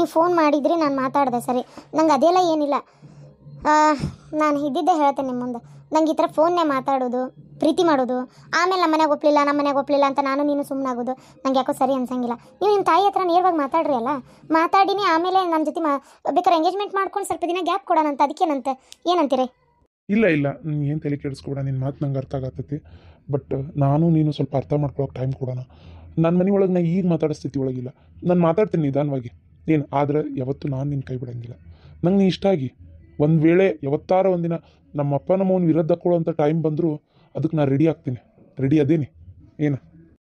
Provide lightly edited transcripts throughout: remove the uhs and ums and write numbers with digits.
ನೀವು ಫೋನ್ ಮಾಡಿದ್ರಿ, ನಾನು ಮಾತಾಡಿದೆ ಸರಿ. ನಂಗೆ ಅದೆಲ್ಲ ಏನಿಲ್ಲ. ನಾನು ಇದ್ದಿದ್ದೆ ಹೇಳ್ತೇನೆ ನಿಮ್ಮ ಮುಂದೆ. ನಂಗೆ ಈ ಥರ ಫೋನ್ನೇ ಮಾತಾಡೋದು, ಪ್ರೀತಿ ಮಾಡೋದು, ಆಮೇಲೆ ನಮ್ಮ ಮನೆಗೆ ಒಪ್ಪಲಿಲ್ಲ ಅಂತ ನಾನು ನೀನು ಸುಮ್ಮನಾಗೋದು ನಂಗೆ ಯಾಕೋ ಸರಿ ಅನ್ಸಂಗಿಲ್ಲ. ನೀವು ನಿಮ್ಮ ತಾಯಿ ಹತ್ರ ನೇರವಾಗಿ ಮಾತಾಡ್ರಿ ಅಲ್ಲ. ಮಾತಾಡಿನಿ ಆಮೇಲೆ ನಮ್ಮ ಜೊತೆ ಬೇಕಾದ್ರೆ ಎಂಗೇಜ್ಮೆಂಟ್ ಮಾಡ್ಕೊಂಡು ಸ್ವಲ್ಪ ದಿನ ಗ್ಯಾಪ್ ಕೊಡೋಣ ಅಂತ. ಅದಕ್ಕೇನಂತ, ಏನಂತೀರಿ? ಇಲ್ಲ ನೀನು ಏನು ತಲೆ ಕೆಡಿಸ್ಕೊಬೇಡ, ನಿನ್ನ ಮಾತು ನಂಗೆ ಅರ್ಥ ಆಗತ್ತೈತಿ. ಬಟ್ ನಾನು ನೀನು ಸ್ವಲ್ಪ ಅರ್ಥ ಮಾಡ್ಕೊಳಕ್ಕೆ ಟೈಮ್ ಕೊಡೋಣ. ನನ್ನ ಮನೆ ಒಳಗೆ ನಾ ಈಗ ಮಾತಾಡೋ ಸ್ಥಿತಿ ಒಳಗಿಲ್ಲ. ನಾನು ಮಾತಾಡ್ತೀನಿ ನಿಧಾನವಾಗಿ ಏನು, ಆದರೆ ಯಾವತ್ತೂ ನಾನು ನಿನ್ನ ಕೈ ಬಿಡೋಂಗಿಲ್ಲ. ನಂಗೆ ನೀ ಇಷ್ಟ ಆಗಿ ಒಂದು ವೇಳೆ ಯಾವತ್ತಾರ ಒಂದಿನ ನಮ್ಮ ಅಪ್ಪ ನಮ್ಮವನ್ನ ವಿರೋಧ ಹಾಕ್ಕೊಳ್ಳೋಂಥ ಟೈಮ್ ಬಂದರೂ ಅದಕ್ಕೆ ನಾನು ರೆಡಿ ಆಗ್ತೀನಿ, ರೆಡಿ ಅದೇನಿ ಏನು.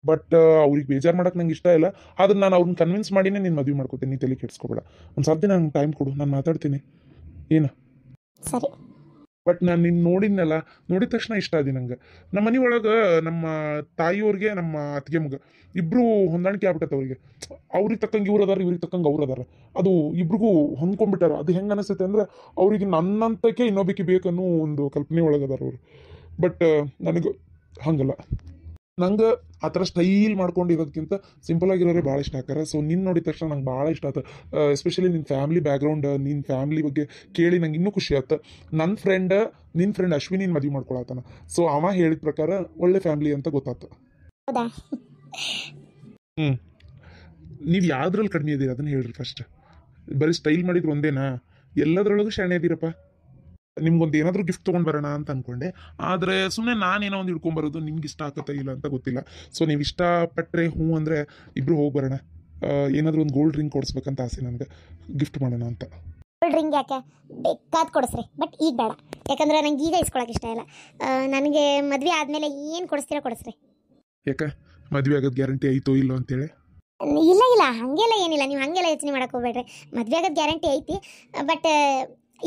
ಬಟ್ ಅವ್ರಿಗೆ ಬೇಜಾರು ಮಾಡೋಕೆ ನಂಗೆ ಇಷ್ಟ ಇಲ್ಲ. ಆದ್ರೆ ನಾನು ಅವ್ರನ್ನ ಕನ್ವಿನ್ಸ್ ಮಾಡಿನೇ ನೀನು ಮದುವೆ ಮಾಡ್ಕೋತೀನಿ. ನೀ ತಲೆ ಕೆಡಿಸ್ಕೊಬೇಡ. ಒಂದು ಸ್ವಲ್ಪ ದಿನ ನಂಗೆ ಟೈಮ್ ಕೊಡು, ನಾನು ಮಾತಾಡ್ತೀನಿ ಏನು. ಸರಿ. ಬಟ್ ನಾನು ನಿನ್ನ ನೋಡಿದ್ನಲ್ಲ, ನೋಡಿದ ತಕ್ಷಣ ಇಷ್ಟ ಆದಿ ನಂಗೆ. ನಮ್ಮ ಮನೆ ಒಳಗೆ ನಮ್ಮ ತಾಯಿಯವ್ರಿಗೆ ನಮ್ಮ ಅತ್ತಿಗೆ ಮಗ ಇಬ್ಬರು ಹೊಂದಾಣಿಕೆ ಆಗ್ಬಿಟ್ಟೈತೆ. ಅವ್ರಿಗೆ ತಕ್ಕಂಗೆ ಇವ್ರು ಅದಾರ, ಇವ್ರಿಗೆ ತಕ್ಕಂಗೆ ಅವ್ರು ಅದಾರ. ಅದು ಇಬ್ರಿಗೂ ಹೊಂದ್ಕೊಂಡ್ಬಿಟ್ಟಾರ. ಅದು ಹೆಂಗೆ ಅನಿಸುತ್ತೆ ಅಂದರೆ ಅವ್ರಿಗೆ ನನ್ನಂತಕ್ಕೆ ಇನ್ನೊಬ್ಬಕ್ಕೆ ಬೇಕನ್ನೋ ಒಂದು ಕಲ್ಪನೆ ಒಳಗದಾರ ಅವರು. ಬಟ್ ನನಗೆ ಹಂಗಲ್ಲ. ನಂಗೆ ಆ ಥರ ಸ್ಟೈಲ್ ಮಾಡ್ಕೊಂಡಿರೋದಕ್ಕಿಂತ ಸಿಂಪಲ್ ಆಗಿರೋರೇ ಭಾಳ ಇಷ್ಟ ಆಗ್ತಾರೆ. ಸೊ ನಿನ್ನ ನೋಡಿದ ತಕ್ಷಣ ನಂಗೆ ಭಾಳ ಇಷ್ಟ ಆಯ್ತು. ಎಸ್ಪೆಷಲಿ ನಿನ್ನ ಫ್ಯಾಮಿಲಿ ಬ್ಯಾಕ್ಗ್ರೌಂಡ್, ನಿನ್ನ ಫ್ಯಾಮಿಲಿ ಬಗ್ಗೆ ಕೇಳಿ ನಂಗೆ ಇನ್ನೂ ಖುಷಿ ಆಯ್ತು. ನಿನ್ನ ಫ್ರೆಂಡ್ ಅಶ್ವಿನಿ ಮದುವೆ ಮಾಡ್ಕೊಳತ್ತಾನ. ಸೊ ಅವ ಹೇಳಿದ ಪ್ರಕಾರ ಒಳ್ಳೆ ಫ್ಯಾಮಿಲಿ ಅಂತ ಗೊತ್ತಾಯ್ತು. ನೀವು ಯಾವ್ದ್ರಲ್ಲಿ ಕಡಿಮೆ ಇದೀರ ಅದನ್ನು ಹೇಳ್ರಿ ಫಸ್ಟ್. ಬರೀ ಸ್ಟೈಲ್ ಮಾಡಿದ್ರು ಒಂದೇನಾ? ಎಲ್ಲದರೊಳಗೂ ಶಾಣೆ ಇದೀರಪ್ಪ. ನಿಮ್ಗೊಂದು ಏನಾದರೂ ಗಿಫ್ಟ್ ತೊಗೊಂಡು ಬರೋಣ ಅಂತ ಅಂದ್ಕೊಂಡೆ. ಆದರೆ ಸುಮ್ಮನೆ ನಾನೇನೋ ಒಂದು ಹಿಡ್ಕೊಂಬರೋದು ನಿಮ್ಗೆ ಇಷ್ಟ ಆಗತ್ತಾ ಇಲ್ಲ ಅಂತ ಗೊತ್ತಿಲ್ಲ. ಸೊ ನೀವು ಇಷ್ಟಪಟ್ಟರೆ ಹ್ಞೂ ಅಂದರೆ ಇಬ್ಬರು ಹೋಗಿ ಬರೋಣ. ಏನಾದರೂ ಒಂದು ಗೋಲ್ಡ್ ರಿಂಗ್ ಕೊಡಿಸ್ಬೇಕಂತ ಆಸೆ ನನಗೆ, ಗಿಫ್ಟ್ ಮಾಡೋಣ ಅಂತ. ಗೋಲ್ಡ್ ರಿಂಗ್ ಯಾಕೆ? ಬೇಕಾದ ಕೊಡಿಸ್ರಿ, ಬಟ್ ಈಗ ಬೇಡ. ಯಾಕಂದ್ರೆ ನಂಗೆ ಈಗ ಇಸ್ಕೊಳಕ್ಕೆ ಇಷ್ಟ ಇಲ್ಲ. ನನಗೆ ಮದುವೆ ಆದಮೇಲೆ ಏನು ಕೊಡಿಸ್ತೀರಾ ಕೊಡಿಸ್ರಿ. ಯಾಕೆ ಮದುವೆ ಆಗೋದು ಗ್ಯಾರಂಟಿ ಆಯಿತೋ ಇಲ್ಲೋ ಅಂತೇಳಿ? ಇಲ್ಲ ಹಾಗೆಲ್ಲ ಏನಿಲ್ಲ. ನೀವು ಹಾಗೆಲ್ಲ ಯೋಚನೆ ಮಾಡೋಕೆ ಹೋಗ್ಬೇಡ್ರಿ. ಮದುವೆ ಆಗೋದು ಗ್ಯಾರಂಟಿ ಐತಿ, ಬಟ್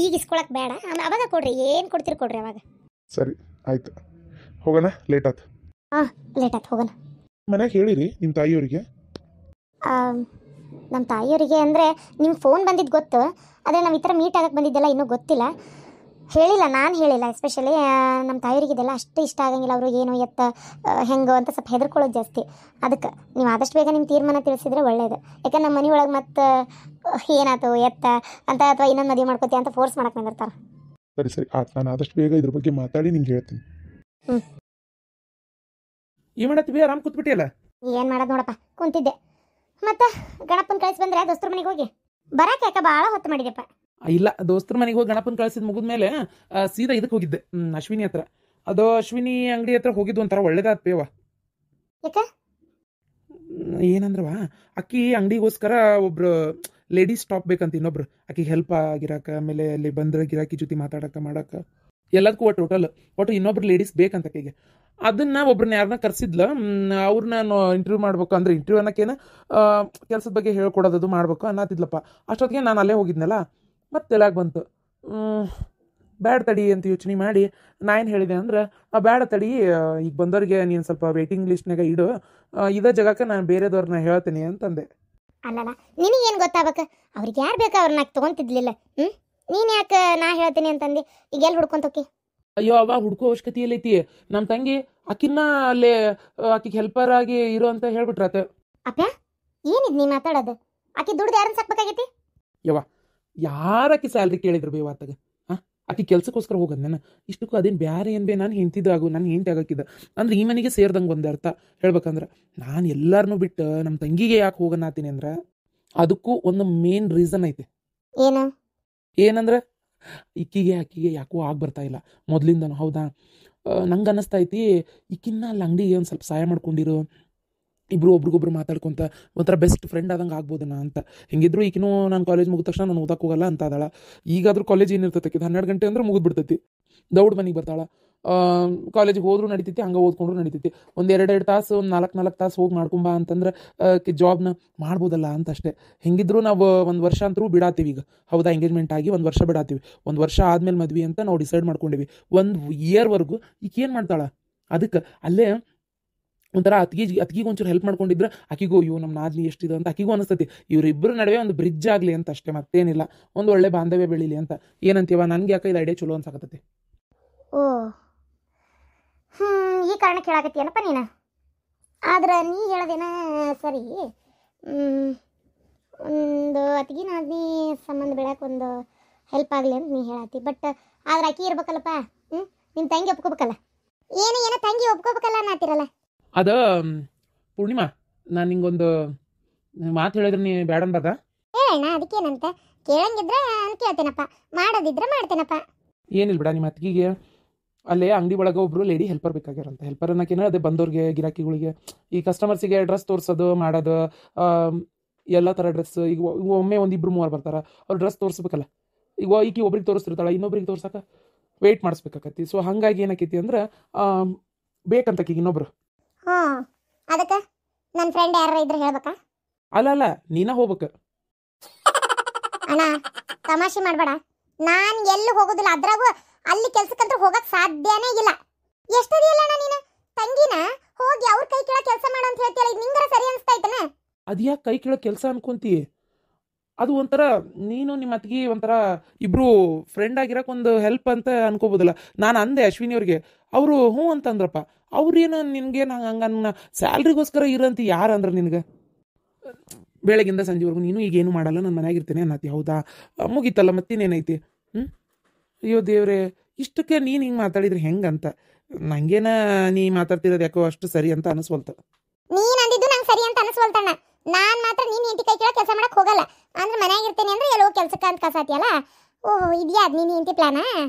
ಈಗ ಇಸ್ಕೊಳಕ್ಕೆ ಬೇಡ. ಅವಾಗ ಕೊಡ್ರಿ, ಏನು ಕೊಡ್ತೀರಿ ಕೊಡ್ರಿ ಅವಾಗ. ಸರಿ ಆಯ್ತು, ಹೋಗೋಣ. ಲೇಟ್ ಆಯ್ತು. ಲೇಟ್ ಆಯ್ತು, ಹೋಗೋಣ. ಮನ್ಯಾಗ ಹೇಳಿರಿ ನಿಮ್ಮ ತಾಯಿಯವರಿಗೆ? ನಮ್ಮ ತಾಯಿಯವರಿಗೆ ಅಂದರೆ ನಿಮ್ಗೆ ಫೋನ್ ಬಂದಿದ್ದು ಗೊತ್ತು, ಆದರೆ ನಾವು ಈ ಥರ ಮೀಟ್ ಆಗಕ್ಕೆ ಬಂದಿದ್ದೆಲ್ಲ ಇನ್ನೂ ಗೊತ್ತಿಲ್ಲ. ನಾನು ಹೇಳಿಲ್ಲ. ಎಸ್ಪೆಷಲಿ ನಮ್ಮ ತಾಯಿಯವರಿಗೆ ಇದೆಲ್ಲ ಅಷ್ಟು ಇಷ್ಟ ಆಗಂಗಿಲ್ಲ. ಅವರು ಏನು ಎತ್ತ ಹೆಂಗೆ ಅಂತ ಸ್ವಲ್ಪ ಹೆದರ್ಕೊಳ್ಳೋದು ಜಾಸ್ತಿ. ಅದಕ್ಕೆ ನೀವು ಆದಷ್ಟು ಬೇಗ ನಿಮ್ಮ ತೀರ್ಮಾನ ತಿಳಿಸಿದ್ರೆ ಒಳ್ಳೇದು. ಯಾಕಂದ್ರೆ ನಮ್ಮ ಮನೆ ಒಳಗೆ ಮತ್ತೆ ಏನಾಯ್ತು ಎತ್ತ ಅಂತ ಅಥವಾ ಇನ್ನೊಂದು ಮದುವೆ ಮಾಡ್ಕೋತೀಯ ಅಂತ ಫೋರ್ಸ್ ಮಾಡಕ್ಕೆ ಬಂದಿರ್ತಾರೆ. ಸರಿ ಆಯ್ತು, ನಾನು ಆದಷ್ಟು ಬೇಗ ಇದ್ರ ಬಗ್ಗೆ ಮಾತಾಡಿ ನಿಂಗೆ ಹೇಳ್ತೀನಿ. ಏನು ಮಾಡತ್ತೀವಿ? ಆರಾಮ್ ಕೂತ್ಬಿಟ್ಟಿಯಲ್ಲ. ಏನು ಮಾಡೋದು ನೋಡಪ್ಪ, ಕುಂತಿದ್ದೆ. ಮತ್ತೆ ಗಣಪನ ಕಳಿಸಿ ಬಂದರೆ ದೋಸ್ತರ ಮನೆಗೆ ಹೋಗಿ ಬರಕ್ಕೆ ಯಾಕೆ ಭಾಳ ಹೊತ್ತು ಮಾಡಿದೆಪ್ಪ? ಇಲ್ಲ, ದೋಸ್ತರ ಮನೆಗೆ ಹೋಗಿ ಗಣಪನ ಕಳಿಸಿದ ಮುಗಿದ್ಮೇಲೆ ಸೀದಾ ಇದಕ್ಕೆ ಹೋಗಿದ್ದೆ, ಅಶ್ವಿನಿ ಹತ್ರ. ಅದು ಅಶ್ವಿನಿ ಅಂಗಡಿ ಹತ್ರ ಹೋಗಿದ್ದು ಒಂಥರ ಒಳ್ಳೇದಾದ ಪೇವ. ಯಾಕೆ? ಏನಂದ್ರವ, ಅಕ್ಕಿ ಅಂಗಡಿಗೋಸ್ಕರ ಒಬ್ರು ಲೇಡೀಸ್ ಸ್ಟಾಪ್ ಬೇಕಂತ, ಇನ್ನೊಬ್ರು ಆಕಿಗೆ ಹೆಲ್ಪ್ ಆಗಿರಾಕ, ಆಮೇಲೆ ಅಲ್ಲಿ ಬಂದ್ರೆ ಗಿರಾಕಿ ಜೊತೆ ಮಾತಾಡಕ್ಕೆ ಮಾಡಕ್ಕೆ ಎಲ್ಲದಕ್ಕೂ ಒಟ್ಟು ಇನ್ನೊಬ್ರು ಲೇಡೀಸ್ ಬೇಕಂತ ಆಕೆಗೆ. ಅದನ್ನ ಒಬ್ರನ್ನ ಯಾರನ್ನ ಕರ್ಸಿದ್ಲ, ಅವ್ರನ್ನ ಇಂಟರ್ವ್ಯೂ ಮಾಡ್ಬೇಕು. ಅಂದ್ರೆ ಇಂಟರ್ವ್ಯೂ ಅನ್ನೋಕೇನ ಕೆಲಸದ ಬಗ್ಗೆ ಹೇಳ್ಕೊಡೋದು ಮಾಡ್ಬೇಕು ಅನ್ನತ್ತಿದ್ಲಪ್ಪ. ಅಷ್ಟೊತ್ತಿಗೆ ನಾನು ಅಲ್ಲೇ ಹೋಗಿದ್ನಲ್ಲ, ಮತ್ತೆ ಎಲ್ಲಾಗ ಬಂತು. ಬ್ಯಾಡ ತಡಿ ಅಂತ ಯೋಚನೆ ಮಾಡಿ ನಾ ಏನು ಹೇಳಿದೆ ಅಂದ್ರೆ, ಬ್ಯಾಡ ತಡಿ, ಈಗ ಬಂದವ್ರಿಗೆ ನೀನು ಸ್ವಲ್ಪ ವೇಟಿಂಗ್ ಲಿಸ್ಟ್ನಾಗ ಇಡು, ಇದೇ ಜಾಗಕ್ಕೆ ನಾನು ಬೇರೆದವ್ರನ್ನ ಹೇಳ್ತೀನಿ ಅಂತಂದೆ. ಅಲ್ಲಲ್ಲ, ನಿನಗೇನು ಗೊತ್ತಾಗಬೇಕು? ಅವ್ರಿಗೆ ಯಾರು ಬೇಕು ಅವ್ರನ್ನ ತೊಗೊಂತಿದ್ಲಿಲ್ಲ. ನೀನು ಯಾಕೆ ನಾ ಹೇಳ್ತೀನಿ ಅಂತಂದು ಈಗ ಎಲ್ಲಿ ಹುಡ್ಕೊಂತೋಕಿ? ಅಯ್ಯೋ, ಅವಾಗ ಹುಡ್ಕೋ ಅವಶ್ಯಕತೆ ಎಲ್ಲೈತಿ. ನಮ್ಮ ತಂಗಿ ಆಕಿನ್ನ ಅಲ್ಲೇ ಆಕಿಗೆ ಹೆಲ್ಪರ್ ಆಗಿ ಇರೋ ಅಂತ ಹೇಳ್ಬಿಟ್ರಾತ. ಅಪ್ಪ, ಏನಿದ್ ನೀ ಮಾತಾಡೋದು? ಆಕಿ ದುಡ್ಡು ಯಾರನ್ನ ಸಾಕ್ಬೇಕಾಗೈತಿ? ಯವ್ವ, ಯಾರಾಕಿ ಸ್ಯಾಲ್ರಿ ಕೇಳಿದ್ರು ಬೇವಾತಾಗ? ಆಕಿ ಕೆಲ್ಸಕ್ಕೋಸ್ಕರ ಹೋಗೋದು ನಾನು. ಇಷ್ಟಕ್ಕೂ ಅದೇನು ಬ್ಯಾರೆ ಏನು ನಾನು ಹೆಂಡ್ತಿದ್ದಾಗು, ನಾನು ಹೆಂಡ್ತಿ ಆಗಾಕಿದ್ದ ಅಂದ್ರೆ ಈ ಮನೆಗೆ ಸೇರ್ದಂಗೆ ಒಂದು ಅರ್ಥ ಹೇಳ್ಬೇಕಂದ್ರೆ. ನಾನು ಎಲ್ಲರನ್ನೂ ಬಿಟ್ಟು ನಮ್ಮ ತಂಗಿಗೆ ಯಾಕೆ ಹೋಗೋಣಾತೀನಿ ಅಂದ್ರೆ ಅದಕ್ಕೂ ಒಂದು ಮೇನ್ ರೀಸನ್ ಐತೆ. ಏನಂದ್ರೆ ಆಕಿಗೆ ಯಾಕೋ ಬರ್ತಾ ಇಲ್ಲ ಮೊದಲಿಂದನೂ. ಹೌದಾ, ನಂಗೆ ಅನ್ನಿಸ್ತಾ ಐತಿ ಈಕಿನ್ನ ಅಲ್ಲಿ ಅಂಗಡಿಗೆ ಒಂದು ಸ್ವಲ್ಪ ಸಹಾಯ ಮಾಡ್ಕೊಂಡಿರು, ಇಬ್ಬರು ಒಬ್ರಿಗೊಬ್ರು ಮಾತಾಡ್ಕೊತ ಒಂಥರ ಬೆಸ್ಟ್ ಫ್ರೆಂಡ್ ಆದಂಗೆ ಆಗ್ಬೋದನ ಅಂತ. ಹೆಂಗಿದ್ರು ಈಗಿನೂ ನಾನು ಕಾಲೇಜ್ ಮುಗಿದ ತಕ್ಷಣ ನಾನು ಓದಕ್ಕೆ ಹೋಗಲ್ಲ ಅಂತ ಅದಾಳ. ಈಗಾದ್ರೂ ಕಾಲೇಜ್ ಏನಿರ್ತೈತಿ, 12 ಗಂಟೆ ಅಂದ್ರೆ ಮುಗಿದ್ಬಿಡ್ತೈತಿ, ದೌಡ್ ಮನೆಗೆ ಬರ್ತಾಳ. ಕಾಲೇಜಿಗೆ ಹೋದ್ರೂ ನಡಿತೈತಿ, ಹಂಗೆ ಓದ್ಕೊಂಡ್ರು ನಡಿತೈತಿ. ಒಂದು 2 ತಾಸು, ಒಂದು 4 ತಾಸು ಹೋಗಿ ಮಾಡ್ಕೊಂಬ ಅಂತಂದ್ರೆ ಜಾಬ್ನ ಮಾಡ್ಬೋದಲ್ಲ ಅಂತ ಅಷ್ಟೇ. ಹೆಂಗಿದ್ರು ನಾವು 1 ವರ್ಷ ಅಂತರೂ ಬಿಡಾತೀವಿ ಈಗ. ಹೌದಾ, ಎಂಗೇಜ್ಮೆಂಟ್ ಆಗಿ 1 ವರ್ಷ ಬಿಡಾತೀವಿ. 1 ವರ್ಷ ಆದ್ಮೇಲೆ ಮದ್ವೆ ಅಂತ ನಾವು ಡಿಸೈಡ್ ಮಾಡ್ಕೊಂಡಿವಿ. 1 ಇಯರ್ವರೆಗೂ ಈಗ ಏನು ಮಾಡ್ತಾಳ, ಅದಕ್ಕೆ ಅಲ್ಲೇ ಒಂಥರ ಅತ್ತಿಗೆ ಒಂಚೂರು ಹೆಲ್ಪ್ ಮಾಡ್ಕೊಂಡಿದ್ರೆ ಆಕಿಗೂ ಇವು ನಮ್ಮ ನಾದ್ನಿ ಎಷ್ಟಿದೆ ಅಂತ ಆಕಿಗೂ ಅನಿಸ್ತೈತಿ. ಇವರಿಬ್ಬರ ನಡುವೆ ಒಂದು ಬ್ರಿಡ್ಜ್ ಆಗಲಿ ಅಂತ ಅಷ್ಟೇ, ಮತ್ತೇನಿಲ್ಲ. ಒಂದು ಒಳ್ಳೆ ಬಾಂಧವ್ಯ ಬೆಳೀಲಿ ಅಂತ. ಏನಂತೀವ? ನನಗೆ ಯಾಕೆ ಇದು ಐಡಿಯಾ ಚಲೋ ಅನ್ಸಾಕತ್ತೈತಿ. ಓ, ಈ ಕಾರಣಕ್ಕೆ ಹೇಳಾಕತ್ತೀಯನಪ್ಪ ನೀನು. ಆದ್ರೆ ನೀ ಹೇಳೋದೇನ ಸರಿ. ಒಂದು ಅತಿಗೆ ನಾದ್ನಿ ಸಂಬಂಧ ಬೆಳಕ್ಕೆ ಒಂದು ಹೆಲ್ಪ್ ಆಗಲಿ ಅಂತ ನೀ ಹೇಳತ್ತಿ. ಬಟ್ ಆದ್ರೆ ಆಕಿ ಇರ್ಬೇಕಲ್ಲಪ್ಪ. ನಿಮ್ಮ ತಂಗಿ ಒಪ್ಕೋಬೇಕಲ್ಲ. ಏನೋ ತಂಗಿ ಒಪ್ಕೋಬೇಕಲ್ಲ ಅನ್ನತ್ತಿರಲ್ಲ. ಅದ ಪೂರ್ಣಿಮಾ, ನಾನು ನಿಂಗೊಂದು ಮಾತು ಹೇಳಿದ್ರೆ ನೀ ಬೇಡ ಅನ್ಬಾರ್ದ? ಹೇಳಣ್ಣ, ಅದಕ್ಕೇನಂತ. ಕೇಳಂಗಿದ್ರೆ ಕೇಳ್ತೇನಪ್ಪ, ಮಾಡೋದಿದ್ರೆ ಮಾಡ್ತೇನಪ್ಪ. ಏನಿಲ್ಲ ಬಿಡ, ನಿಮ್ಮ ಅತ್ತಿಗೆ ಅಲ್ಲೇ ಅಂಗಡಿ ಒಳಗೆ ಒಬ್ರು ಲೇಡಿ ಹೆಲ್ಪರ್ ಬೇಕಾಗ್ಯಾರಂತ. ಹೆಲ್ಪರ್ ಅನ್ನೋಕೇನ ಅದೇ ಬಂದವ್ರಿಗೆ, ಗಿರಾಕಿಗಳಿಗೆ, ಈ ಕಸ್ಟಮರ್ಸಿಗೆ ಡ್ರೆಸ್ ತೋರಿಸೋದು ಮಾಡೋದು, ಎಲ್ಲ ಥರ ಡ್ರೆಸ್. ಈಗ ಒಮ್ಮೆ ಒಂದಿಬ್ರು ಮೂವರು ಬರ್ತಾರೆ, ಅವ್ರು ಡ್ರೆಸ್ ತೋರಿಸ್ಬೇಕಲ್ಲ. ಈಗ ಈಕಿ ಒಬ್ರಿಗೆ ತೋರಿಸ್ತಿರ್ತಾಳೆ, ಇನ್ನೊಬ್ರಿಗೆ ತೋರ್ಸಕ್ಕೆ ವೆಯ್ಟ್ ಮಾಡಿಸ್ಬೇಕಾಕತಿ. ಸೊ ಹಾಗಾಗಿ ಏನಾಕೈತಿ ಅಂದ್ರೆ ಬೇಕಂತ ಈಗ ಇನ್ನೊಬ್ರು. ಅದಕ್ಕೆ ನನ್ನ ಫ್ರೆಂಡ್ ಯಾರು ಇದ್ರೆ ಹೇಳ್ಬೇಕಾ? ಅಲ್ಲ ನೀನ ಹೋಗ್ಬೇಕು. ಅಣ್ಣ ತಮಾಷೆ ಮಾಡಬೇಡ. ನಾನು ಎಲ್ಲಿ ಹೋಗೋದಿಲ್ಲ, ಅದ್ರಾಗೂ ಅಲ್ಲಿ ಕೆಲ್ಸಕ್ಕಂತೂ ಹೋಗಕ್ ಸಾಧ್ಯನೇ ಇಲ್ಲ. ಎಷ್ಟದಿಲ್ಲ ಅಣ್ಣ ನೀನು ತಂಗಿನ ಹೋಗಿ ಅವ್ರ ಕೈ ಕೆಳಗೆ ಕೆಲಸ ಮಾಡು ಅಂತ ಹೇಳ್ತೀಯಲ್ಲ, ಇದು ನಿಂಗರ ಸರಿ ಅನಿಸ್ತಾಯ್ತನ? ಅದ್ಯಾಕೆ ಕೈ ಕೆಳಗೆ ಕೆಲಸ ಅನ್ಕೊಂತಿ? ಅದು ಒಂಥರ ನೀನು ನಿಮ್ಮ ಅತ್ತಿಗೆ ಒಂಥರ ಇಬ್ರು ಫ್ರೆಂಡ್ ಆಗಿರಕ್ಕೆ ಒಂದು ಹೆಲ್ಪ್ ಅಂತ ಅನ್ಕೋಬೋದಲ್ಲ. ನಾನು ಅಂದೆ ಅಶ್ವಿನಿ ಅವ್ರಿಗೆ, ಅವರು ಹ್ಞೂ ಅಂತಂದ್ರಪ್ಪ. ಅವ್ರೇನು ನಿನಗೇನು ಹಂಗೆ ಸ್ಯಾಲ್ರಿಗೋಸ್ಕರ ಇರಂತ ಯಾರು ಅಂದ್ರೆ ನಿನಗೆ? ಬೆಳಗಿಂದ ಸಂಜೆವರೆಗೂ ನೀನು ಈಗೇನು ಮಾಡಲ್ಲ, ನಾನು ಮನೆಯಾಗಿರ್ತೇನೆ ಅನ್ನತಿ. ಹೌದಾ, ಮುಗೀತಲ್ಲ, ಮತ್ತೇನೇನೈತಿ? ಅಯ್ಯೋ ದೇವ್ರೆ, ಇಷ್ಟಕ್ಕೆ ನೀನು ಹಿಂಗೆ ಮಾತಾಡಿದ್ರೆ ಹೆಂಗಂತ ನಂಗೇನ ನೀ ಮಾತಾಡ್ತಿರೋದು ಯಾಕೋ ಅಷ್ಟು ಸರಿ ಅಂತ ಅನಿಸ್ವಲ್ತ. ನೀನ್ ಅಂದಿದ್ದು ನಂಗೆ ಸರಿ ಅಂತ ಅನಿಸ್ವಲ್ತಣ್ಣ. ನಾನು ಮಾತ್ರ ನೀನ್ ಹೆಂಡತಿ ಕೈ ಕೆಳಗೆ ಕೆಲಸ ಮಾಡಕ್ ಹೋಗಲ್ಲ. ಅಂದ್ರೆ ಮನೆಯಾಗಿರ್ತೇನೆ ಅಂದ್ರೆ ಎಲ್ಲೋ ಕೆಲ್ಸಕ್ಕೆ ಅಂತ ಕಸಾತಿಯಲ್ಲ. ಓಹೋ, ಇದ್ಯಾ ಅದು ನೀನು ಹೆಂಡತಿ ಪ್ಲಾನ?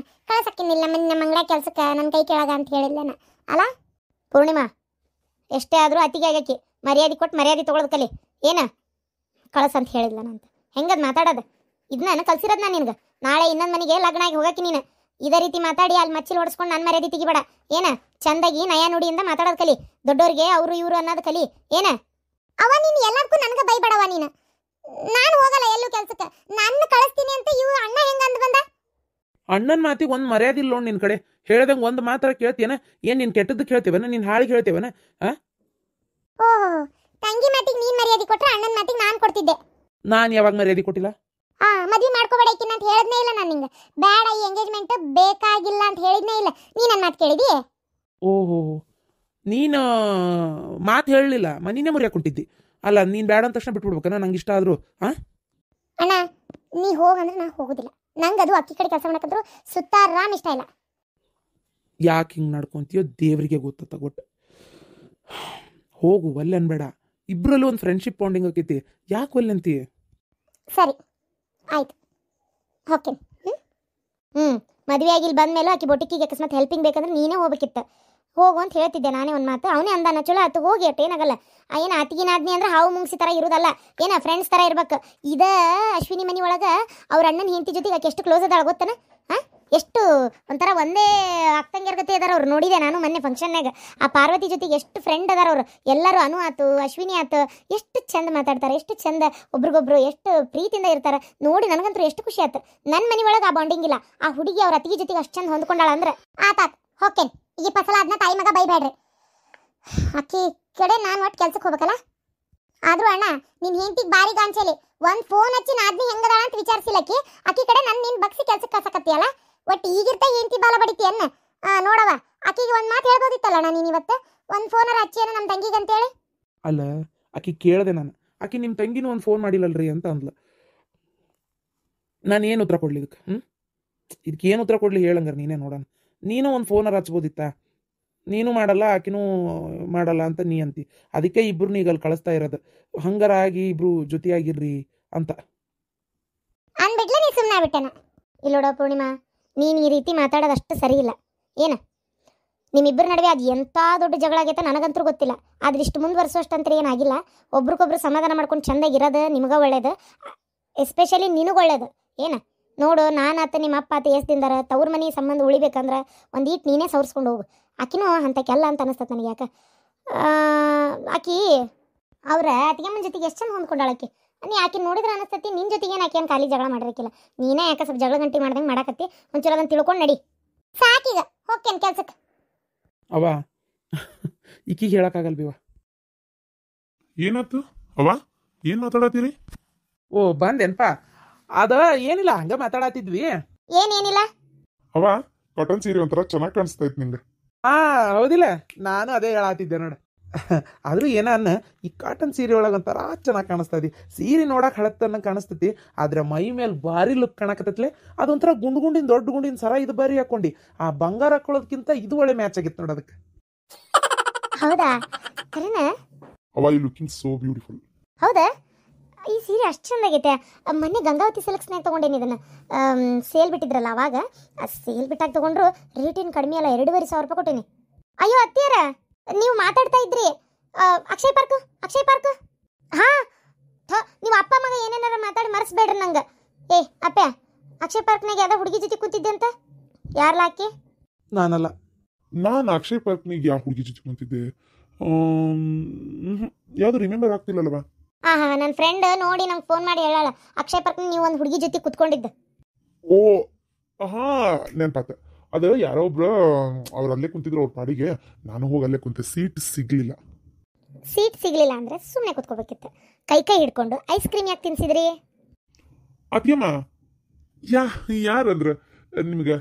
ಕಳ್ಸಕ್ಕಿನ್ನಿಲ್ಲ ನಮ್ಮ ಅಂಗಡ ಕೆಲ್ಸಕ್ಕೆ ನನ್ನ ಕೈ ಕೆಳಗ ಅಂತ ಹೇಳಿಲ್ಲನ ಅಲ್ಲ? ಪೂರ್ಣಿಮಾ, ಎಷ್ಟೇ ಆದರೂ ಅತ್ತಿಗೆ ಆಗಕ್ಕೆ ಮರ್ಯಾದೆ ಕೊಟ್ಟು ಮರ್ಯಾದೆ ತೊಗೊಳೋದು ಕಲಿ. ಏನ ಕಳಸಂತ ಹೇಳಿಲ್ಲ ನಂತ ಹೆಂಗದ್ ಮಾತಾಡೋದು? ಇದನ್ನ ಕಲ್ಸಿರೋದು ನಾನು ನಿನ್ಗೆ. ನಾಳೆ ಇನ್ನೊಂದು ಮನೆಗೆ ಲಗ್ನ ಆಗಿ ಹೋಗಕ್ಕೆ ನೀನು ಇದೇ ರೀತಿ ಮಾತಾಡಿ ಅಲ್ಲಿ ಮಚ್ಚಿಲ್ ಹೊಡ್ಸ್ಕೊಂಡು ನನ್ನ ಮರ್ಯಾದೆ ತೆಗಿಬೇಡ. ಏನ ಚಂದಾಗಿ ನಯ ನುಡಿಯಿಂದ ಮಾತಾಡೋದು ಕಲಿ. ದೊಡ್ಡೋರಿಗೆ ಅವರು ಇವರು ಅನ್ನೋದು ಕಲಿ. ಏನ ಅವ ನೀನು ಎಲ್ಲದಕ್ಕೂ ನನಗೆ ಬೈಬೇಡವ. ನೀನು ನಾನು ಹೋಗಲ್ಲ ಎಲ್ಲೂ ಕೆಲ್ಸಕ್ಕೆ, ನನ್ನ ಕಳಿಸ್ತೀನಿ ಅಂತ ಇವ್ ಅಣ್ಣ ಹೆಂಗ ಅಂದ್ ಬಂದ? ಅಣ್ಣನ ಮಾತಿಗೆ ಒಂದು ಮರ್ಯಾದೆ ಇಲ್ಲ ನೋಡಿ ನಿನ್ನ ಕಡೆ. ಹೇಳ್ದಂಗೆ ಒಂದು ಮಾತ್ರ ಕೇಳ್ತೀಯನ? ಏನು ನೀನು ಕೆಟ್ಟದ್ದು ಕೇಳ್ತೇವನ? ನೀನು ಹಾಳಿಗೆ ಹೇಳ್ತೇವನ? ಓಹೋ, ತಂಗಿ ಮಾತಿಗೆ ನೀನ್ ಮರ್ಯಾದೆ ಕೊಟ್ರೆ ಅಣ್ಣನ ಮಾತಿಗೆ ನಾನು ಕೊಡ್ತಿದ್ದೆ. ನಾನು ಯಾವಾಗ ಮರ್ಯಾದೆ ಕೊಟ್ಟಿಲ್ಲ? ಮದ್ವೆ ಮಾಡ್ಕೋಬೇಡಕಿನ್ನ ಅಂತ ಹೇಳಿದ್ನೇ ಇಲ್ಲ ನಾನು ನಿಂಗೆ. ಬೇಡ, ಈ ಎಂಗೇಜ್ಮೆಂಟ್ ಬೇಕಾಗಿಲ್ಲ ಅಂತ ಹೇಳಿದ್ನೇ ಇಲ್ಲ. ನೀ ನನ್ನ ಮಾತು ಕೇಳಿದಿ? ಓಹೋ, ನೀನು ಮಾತು ಹೇಳಲಿಲ್ಲ, ಮನಿನೇ ಮುರಿಯಾಕೊಂಡಿದ್ದಿ ಅಲ್ಲ. ನೀನು ಬೇಡ ಅಂದ ತಕ್ಷಣ ಬಿಟ್ಬಿಡ್ಬೇಕನ? ನಂಗೆ ಇಷ್ಟ ಆದರೂ ಅಣ್ಣ, ನೀ ಹೋಗಂದ್ರೆ ನಾ ಹೋಗೋದಿಲ್ಲ. ನಂಗೆ ಅದು ಅಕ್ಕಿ ಕಡೆ ಕೆಲಸ ಮಾಡಕಂದ್ರು ಸುತ್ತಾರಾಮ್ ಇಷ್ಟ ಇಲ್ಲ. ಯಾಕೆ ಹಿಂಗೆ ನಡ್ಕೊಂತೀಯೋ ದೇವರಿಗೆ ಗೊತ್ತ. ಗೊತ್ತ ಹೋಗು, ಒಲ್ಲೆ ಅನ್ಬೇಡ. ಇಬ್ಬರಲ್ಲೂ ಒಂದು ಫ್ರೆಂಡ್ಶಿಪ್ ಬಾಂಡಿಂಗ್ ಆಕೈತಿ, ಯಾಕೆ ಒಲ್ಲೆ ಅಂತೀಯ? ಸರಿ ಆಯ್ತು, ಹೋಗ್ತೇನೆ. ಮದುವೆ ಆಗಿಲ್ಲಿ ಬಂದ್ಮೇಲೆ ಆಕಿ ಬೊಟಿಕಿಗೆ ಅಕಸ್ಮಾತ್ ಹೆಲ್ಪಿಂಗ್ ಬೇಕಂದ್ರೆ ನೀನೇ ಹೋಗ್ಬೇಕಿತ್ತು. ಹೋಗು ಅಂತ ಹೇಳ್ತಿದ್ದೆ ನಾನೇ ಒಂದು ಮಾತು. ಅವನೇ ಅಂದಾನ, ಚಲೋ ಆಯ್ತು ಹೋಗಿ ಅಟ್ಟು, ಏನಾಗಲ್ಲ. ಏನು ಅತಿಗಿನಾದ್ನಿ ಅಂದ್ರೆ ಹಾವು ಮುಂಗ್ಸಿ ಥರ ಇರೋದಲ್ಲ, ಏನ ಫ್ರೆಂಡ್ಸ್ ಥರ ಇರ್ಬೇಕು. ಇದ ಅಶ್ವಿನಿ ಮನೆ ಒಳಗೆ ಅವ್ರ ಅಣ್ಣನ ಹೆಂಡತಿ ಜೊತೆಗೆ ಆಕೆ ಎಷ್ಟು ಕ್ಲೋಸ್ ಅದಾಳ ಗೊತ್ತನ? ಎಷ್ಟು ಒಂಥರ ಒಂದೇ ಅಕ್ಕಂಗಿಯರ್ ಗತಿ ಅದಾರ ಅವ್ರು. ನೋಡಿದೆ ನಾನು ಮೊನ್ನೆ ಫಂಕ್ಷನ್ನಾಗ. ಆ ಪಾರ್ವತಿ ಜೊತೆಗೆ ಎಷ್ಟು ಫ್ರೆಂಡ್ ಅದಾರ ಅವರು ಎಲ್ಲರೂ. ಅನು ಆತು, ಅಶ್ವಿನಿ ಆತು, ಎಷ್ಟು ಚಂದ ಮಾತಾಡ್ತಾರೆ, ಎಷ್ಟು ಚಂದ ಒಬ್ರಿಗೊಬ್ರು ಎಷ್ಟು ಪ್ರೀತಿಯಿಂದ ಇರ್ತಾರೆ. ನೋಡಿ ನನಗಂತೂ ಎಷ್ಟು ಖುಷಿ ಆಯ್ತು. ನನ್ನ ಮನೆ ಒಳಗೆ ಆ ಬಾಂಡಿಂಗ್ ಇಲ್ಲ. ಆ ಹುಡುಗಿ ಅವ್ರ ಅತ್ತಿಗೆ ಜೊತೆಗೆ ಅಷ್ಟು ಚಂದ ಹೊಂದ್ಕೊಂಡಾಳ ಅಂದ್ರೆ ಆತಾತ್ ಹೋಗ್ತೇನೆ. ಈ ಫಸಲ ಅದನ್ನ ತಾಯಿ ಮಗ ಬೈಬೇಡ್ರಿ. ಅಕ್ಕಿ ಕಡೆ ನಾನು ಒಟ್ಟು ಕೆಲ್ಸಕ್ಕೆ ಹೋಗ್ಬೇಕಲ್ಲ. ಆದ್ರೂ ಅಣ್ಣ, ನಿನ್ ಹೆಂಡತಿಗೆ ಬಾರಿ ಗಾಂಚಲಿ. ಒಂದು ಫೋನ್ ಹಚ್ಚಿ ನಾದ್ನಿ ಹೆಂಗದಾಳ ಅಂತ ವಿಚಾರಿಸಿಲ್ಲಕ್ಕಿ. ಅಕ್ಕಿ ಕಡೆ ನಿನ್ ಬಗ್ಸಿ ಕೆಲ್ಸಕ್ಕೆ ಕಸಕತ್ತಿಯಲ್ಲ. ಒಟ್ಟು ಈಗಿರ್ತ ಹೆಂಡತಿ ಬಾಲ ಬಡಿತೀಯನ್ನ ನೋಡವ. ಆಕಿಗೆ ಒಂದು ಮಾತು ಹೇಳ್ಬೋದಿತ್ತಲ್ಲಣ್ಣ ನೀನು ಇವತ್ತು. ಒಂದು ಫೋನರ ಹಚ್ಚಿಯನ ನಮ್ಮ ತಂಗಿಗೆ ಅಂತೇಳಿ. ಅಲ್ಲ, ಆಕಿ ಕೇಳಿದೆ ನಾನು. ಆಕಿ ನಿಮ್ಮ ತಂಗಿನೂ ಒಂದು ಫೋನ್ ಮಾಡಿಲ್ಲಲ್ರಿ ಅಂತ ಅಂದ್ಲ. ನಾನು ಏನು ಉತ್ತರ ಕೊಡ್ಲಿ ಇದಕ್ಕೆ? ಇದಕ್ಕೆ ಏನು ಉತ್ತರ ಕೊಡ್ಲಿ ಹೇಳಂಗಾರ ನೀನೇ ನೋಡೋಣ. ನೀನು ಒಂದು ಫೋನರ ಹಚ್ಬೋದಿತ್ತ? ನೀನು ಮಾಡಲ್ಲ, ಆಕಿನೂ ಮಾಡಲ್ಲ ಅಂತ ನೀ ಅಂತಿ. ಅದಕ್ಕೆ ಇಬ್ರು ಈಗ ಅಲ್ಲಿ ಕಳಿಸ್ತಾ ಇರೋದು. ಹಂಗಾರ ಆಗಿ ಇಬ್ರು ಜೊತೆಯಾಗಿರ್ರಿ ಅಂತ ಅನ್ಬಿಟ್ಲೆ ನೀ ಸುಮ್ಮನೆ ಆಗ್ಬಿಟ್ಟೆನ. ಇಲ್ಲೋಡ ಪೂರ್ಣಿಮಾ, ನೀನು ಈ ರೀತಿ ಮಾತಾಡೋದು ಅಷ್ಟು ಸರಿ ಇಲ್ಲ. ಏನು ನಿಮ್ಮಿಬ್ಬರ ನಡುವೆ ಅದು ಎಂಥ ದೊಡ್ಡ ಜಗಳ ಆಗೈತೆ ನನಗಂತೂ ಗೊತ್ತಿಲ್ಲ. ಆದ್ರೆ ಇಷ್ಟು ಮುಂದುವರ್ಸೋಷ್ಟಂತ್ರ ಏನಾಗಿಲ್ಲ. ಒಬ್ರಿಗೊಬ್ರು ಸಮಾಧಾನ ಮಾಡ್ಕೊಂಡು ಚೆಂದಾಗಿರೋದು ನಿಮ್ಗೆ ಒಳ್ಳೇದು, ಎಸ್ಪೆಷಲಿ ನಿನಗೆ ಒಳ್ಳೇದು. ಏನು ನೋಡು, ನಾನು ಆತ ನಿಮ್ಮ ಅಪ್ಪ ಆತ ಎಸ್ದಿಂದಾರ ತವ್ರ ಮನೆ ಸಂಬಂಧ ಉಳಿಬೇಕಂದ್ರೆ ಒಂದೀಟ್ ನೀನೇ ಸವರ್ಸ್ಕೊಂಡು ಹೋಗು. ಆಕಿನೂ ಅಂಥಕ್ಕೆಲ್ಲ ಅಂತ ಅನಿಸ್ತದೆ ನನಗೆ. ಯಾಕೆ ಆಕಿ ಅವ್ರ ಅತ್ತಿಗೆಮ್ಮನ ಜೊತೆಗೆ ಎಷ್ಟು ಚಂದ ಹೊಂದ್ಕೊಂಡಾಳ ಆಕಿ. ನೀ ಆಕಿನ ನೋಡಿದ್ರೆ ಅನಿಸ್ತತಿ ನಿನ್ನ ಜೊತೆಗೆ ಏನು ಆಕೆ ಖಾಲಿ ಜಗಳ ಮಾಡಿರಕ್ಕಿಲ್ಲ. ನೀನೇ ಯಾಕೆ ಸ್ವಲ್ಪ ಜಗಳ ಗಂಟೆ ಮಾಡ್ದಂಗೆ ಮಾಡಕತ್ತಿ. ಒಂಚೂರು ಅದನ್ನು ತಿಳ್ಕೊಂಡು ನಡಿ ಸಾಕೀಗ. ಹೋಗ್ತೇನೆ ಕೆಲ್ಸಕ್ಕೆ. ಅವ ಈಕಿಗೆ ಹೇಳಕ್ಕಾಗಲ್ ಬಿವ. ಏನಾಯ್ತು ಅವ? ಏನು ಮಾತಾಡತ್ತೀರಿ? ಓ ಬಂದೇನ್ಪ? ಅದ ಏನಿಲ್ಲ, ಹಂಗ ಮಾತಾಡತ್ತಿದ್ವಿ. ಏನೇನಿಲ್ಲ ಅವ ಕಾಟನ್ ಸೀರೆ ಒಂಥರ ಚೆನ್ನಾಗಿ ಕಾಣಿಸ್ತಾ ಇತ್ತು ನಿಂಗೆ. ಹೌದಿಲ್ಲ, ನಾನು ಅದೇ ಹೇಳತ್ತಿದ್ದೆ ನೋಡ. ಆದ್ರೂ ಏನ ಅನ್ನ ಈ ಕಾಟನ್ ಸೀರೆ ಒಳಗೆ ಒಂಥರ ಚೆನ್ನಾಗಿ ಕಾಣಿಸ್ತದಿ. ಸೀರೆ ನೋಡಕ್ಕೆ ಹಳತ್ತನ್ನ ಕಾಣಿಸ್ತತಿ, ಆದ್ರೆ ಮೈ ಮೇಲೆ ಭಾರಿ ಲುಕ್ ಕಾಣಕತ್ತತ್ಲೆ. ಅದೊಂಥರ ಗುಂಡಿನ ದೊಡ್ಡ ಗುಂಡಿನ ಸರ ಇದು ಬಾರಿ ಹಾಕೊಂಡು ಆ ಬಂಗಾರ ಹಾಕೊಳ್ಳೋದಕ್ಕಿಂತ ಇದು ಒಳ್ಳೆ ಮ್ಯಾಚ್ ಆಗಿತ್ತು ನೋಡೋದಕ್ಕೆ. ಹೌದಾ ಕರೆನ? ಅವ ಯು ಲುಕಿಂಗ್ ಸೋ ಬ್ಯೂಟಿಫುಲ್. ಹೌದಾ ಈ ಸೀರೆ ಅಷ್ಟು ಚಂದಾಗೈತೆ. ಮೊನ್ನೆ ಗಂಗಾವತಿ ಸಿಲ್ಕ್ಸ್ನಾಗ ತೊಗೊಂಡೇನಿ ಇದನ್ನು, ಸೇಲ್ ಬಿಟ್ಟಿದ್ರಲ್ಲ ಅವಾಗ. ಆ ಸೇಲ್ ಬಿಟ್ಟಾಗ ತೊಗೊಂಡ್ರು ರೇಟಿನ ಕಡಿಮೆ ಅಲ್ಲ, 2,500 ರೂಪಾಯಿ ಕೊಟ್ಟೇನಿ. ಅಯ್ಯೋ ಅತ್ತಿಯರ ನೀವು ಮಾತಾಡ್ತಾ ಇದ್ರಿ ಅಕ್ಷಯ್ ಪಾರ್ಕ್ ಹಾಂ ನೀವು ಅಪ್ಪ ಮಗ ಏನೇನಾರ ಮಾತಾಡಿ ಮರೆಸ್ಬೇಡ್ರಿ ನಂಗೆ. ಏ ಅಪ್ಪ ಅಕ್ಷಯ್ ಪಾರ್ಕ್ನಾಗ ಯಾವ್ದೋ ಹುಡುಗಿ ಜೊತೆ ಕೂತಿದ್ದೆ ಅಂತ ಯಾರ್ಲ ಹಾಕಿ? ನಾನಲ್ಲ. ನಾನು ಅಕ್ಷಯ್ ಪಾರ್ಕ್ನಿಗೆ ಯಾವ ಹುಡುಗಿ ಜೊತೆ ಕುಂತಿದ್ದೆ ಯಾವುದು ರಿಮೆಂಬರ್ ಆಗ್ತಿಲ್ಲಲ್ವಾ? ಹಾಂ ನನ್ನ ಫ್ರೆಂಡ್ ನೋಡಿ ನಂಗೆ ಫೋನ್ ಮಾಡಿ ಹೇಳಾಳ ಅಕ್ಷಯ್ ಪಾರ್ಕ್ ನೀವು ಒಂದು ಹುಡುಗಿ ಜೊತೆ ಕುತ್ಕೊಂಡಿದ್ದೆ. ಓ ಹಾ ನೆನಪಾತ. ಅದು ಯಾರೋ ಒಬ್ರು ಅವ್ರು ಅಲ್ಲೇ ಕುಂತಿದ್ರು ಅವ್ರ ಪಾಡಿಗೆ, ನಾನು ಹೋಗಿ ಅಲ್ಲೇ ಕುಂತೆ. ಸೀಟ್ ಸಿಗ್ಲಿಲ್ಲ ಅಂದ್ರೆ ಸುಮ್ಮನೆ ಕುತ್ಕೋಬೇಕಿತ್ತು. ಕೈ ಹಿಡ್ಕೊಂಡು ಐಸ್ ಕ್ರೀಮ್ ಯಾಕೆ ತಿನ್ಸಿದ್ರಿ? ಅದ್ಯಮ್ಮ ಯಾರಂದ್ರ ನಿಮ್ಗೆ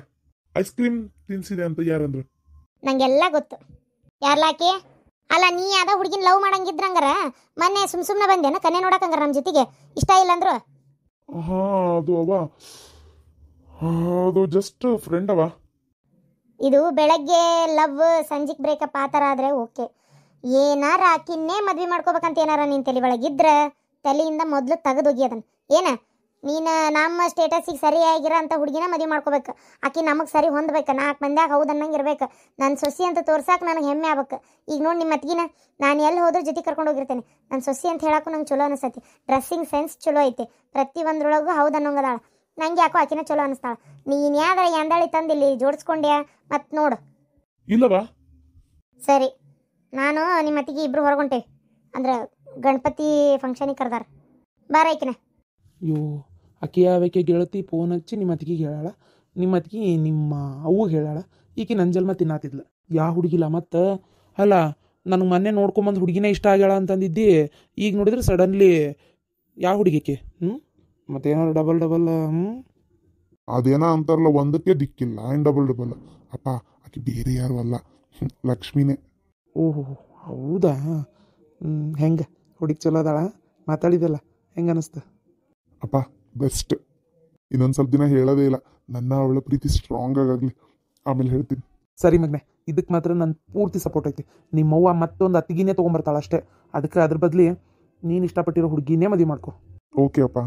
ಐಸ್ ಕ್ರೀಮ್ ತಿನ್ಸಿದೆ ಅಂತ ಯಾರಂದ್ರ? ನಂಗೆಲ್ಲ ಗೊತ್ತು ಯಾರ್ಲಾಕಿ. ಅಲ್ಲ ನೀ ಯಾವ್ದೋ ಹುಡುಗಿನ ಲವ್ ಮಾಡಂಗಿದ್ರಂಗಾರ ಮೊನ್ನೆ ಸುಮ್ಮನೆ ಬಂದೇನ ಕನ್ನೆ ನೋಡಕಂಗಾರ ನಮ್ಮ ಜೊತೆಗೆ ಇಷ್ಟ ಇಲ್ಲ ಅಂದ್ರು? ಹಾ ಅದು ಜಸ್ಟ್ ಫ್ರೆಂಡ್ ಅವ. ಇದು ಬೆಳಗ್ಗೆ ಲವ್ ಸಂಜಿಕ್ ಬ್ರೇಕಪ್ ಆ ಥರ ಆದರೆ ಓಕೆ. ಏನಾರ ಆಕಿನ್ನೇ ಮದ್ವೆ ಮಾಡ್ಕೋಬೇಕಂತ ಏನಾರ ನೀನು ತಲೆ ಒಳಗಿದ್ರೆ ತಲೆಯಿಂದ ಮೊದಲು ತೆಗೆದೋಗಿ ಅದನ್ನು. ಏನ ನೀನು ನಮ್ಮ ಸ್ಟೇಟಸಿಗೆ ಸರಿಯಾಗಿರೋ ಅಂಥ ಹುಡುಗಿನ ಮದುವೆ ಮಾಡ್ಕೋಬೇಕು. ಆಕಿ ನಮಗೆ ಸರಿ ಹೊಂದ್ಬೇಕು, 4 ಮಂದ್ಯಾಗ ಹೌದು ಅನ್ನಂಗೆ ಇರ್ಬೇಕು. ನನ್ನ ಸೊಸಿ ಅಂತ ತೋರ್ಸಾಕೆ ನನಗೆ ಹೆಮ್ಮೆ ಆಗ್ಬೇಕು. ಈಗ ನೋಡಿ ನಿಮ್ಮ ಅತ್ತಿಗಿನ ನಾನು ಎಲ್ಲಿ ಹೋದ್ರೂ ಜೊತೆ ಕರ್ಕೊಂಡು ಹೋಗಿರ್ತೇನೆ. ನನ್ನ ಸೊಸಿ ಅಂತ ಹೇಳಕ್ಕೂ ನಂಗೆ ಚಲೋ ಅನಿಸ್ತೈತಿ. ಡ್ರೆಸ್ಸಿಂಗ್ ಸೆನ್ಸ್ ಚಲೋ ಐತಿ, ಪ್ರತಿಯೊಂದ್ರೊಳಗೂ ಹೌದು ಅನ್ನೋಂಗದಾಳ. ನಂಗೆ ಯಾಕೋ ಆಕಿನ ಚಲೋ ಅನಿಸ್ತಾಳ. ನೀನು ಯಾವ್ದಾರ ಎಂದಾಳಿ ತಂದು ಇಲ್ಲಿ ಜೋಡಿಸ್ಕೊಂಡ್ಯಾ ಮತ್ತು ನೋಡು. ಇಲ್ಲವಾ? ಸರಿ ನಾನು ನಿಮ್ಮ ಅತ್ತಿಗೆ ಇಬ್ರು ಹೊರಗೊಂಟೇವಿ, ಅಂದ್ರೆ ಗಣಪತಿ ಫಂಕ್ಷನಿಗೆ ಕರೆದಾರ ಬಾರೈಕಿನ. ಅಯ್ಯೋ ಆಕೆ ಯಾವಕ್ಕೆ ಗೆಳತಿ ಫೋನ್ ಹಚ್ಚಿ ನಿಮ್ಮ ಅತ್ತಿಗೆ ಹೇಳಾಳ, ನಿಮ್ಮ ಅತ್ತಿಗೆ ನಿಮ್ಮ ಅವ್ಗೆ ಹೇಳಾಳ. ಈಕೆ ನನ್ನ ಜನ್ಮ ತಿನ್ನಾತಿದ್ಲ. ಯಾವ ಹುಡುಗಿಲ್ಲ ಮತ್ತು ಅಲ್ಲ ನನಗೆ ಮೊನ್ನೆ ನೋಡ್ಕೊಂಬಂದು ಹುಡುಗಿನೇ ಇಷ್ಟ ಆಗ್ಯಾಳ ಅಂತಂದಿದ್ದಿ. ಈಗ ನೋಡಿದ್ರೆ ಸಡನ್ಲಿ ಯಾವ ಹುಡುಗಿಕೆ ಮತ್ತೇನಾರು ಡಬಲ್ ಅದೇನ ಅಂತಾರಲ್ಲ, ಒಂದಕ್ಕೆ ದಿಕ್ಕಿಲ್ಲ ಆ್ಯಂಡ್ ಡಬಲ್ ಅಪ್ಪ ಆಕೆ ಬೇರೆ ಯಾರು ಅಲ್ಲ, ಲಕ್ಷ್ಮಿನೇ. ಓಹೋ ಹೌದಾ? ಹೆಂಗೆ ಹುಡುಗಿ ಚಲೋ ಅದಾಳ? ಮಾತಾಡಿದಲ್ಲ ಹೆಂಗೆ ಅನ್ನಿಸ್ತ? ಅಪ್ಪ ಬೆಸ್ಟ್. ಇನ್ನೊಂದು ಸ್ವಲ್ಪ ದಿನ ಹೇಳೋದೇ ಇಲ್ಲ, ನನ್ನ ಅವಳ ಪ್ರೀತಿ ಸ್ಟ್ರಾಂಗ್ ಆಗಲಿ, ಆಮೇಲೆ ಹೇಳ್ತೀನಿ. ಸರಿ ಮಗನೆ, ಇದಕ್ಕೆ ಮಾತ್ರ ನನ್ನ ಪೂರ್ತಿ ಸಪೋರ್ಟ್ ಐತಿ. ನಿಮ್ಮವ್ವ ಮತ್ತೊಂದು ಅತ್ತಿಗಿನೇ ತೊಗೊಂಬರ್ತಾಳೆ ಅಷ್ಟೇ. ಅದಕ್ಕೆ ಅದ್ರ ಬದಲಿ ನೀನು ಇಷ್ಟಪಟ್ಟಿರೋ ಹುಡುಗಿನೇ ಮದುವೆ ಮಾಡ್ಕೊ. ಓಕೆ ಅಪ್ಪ.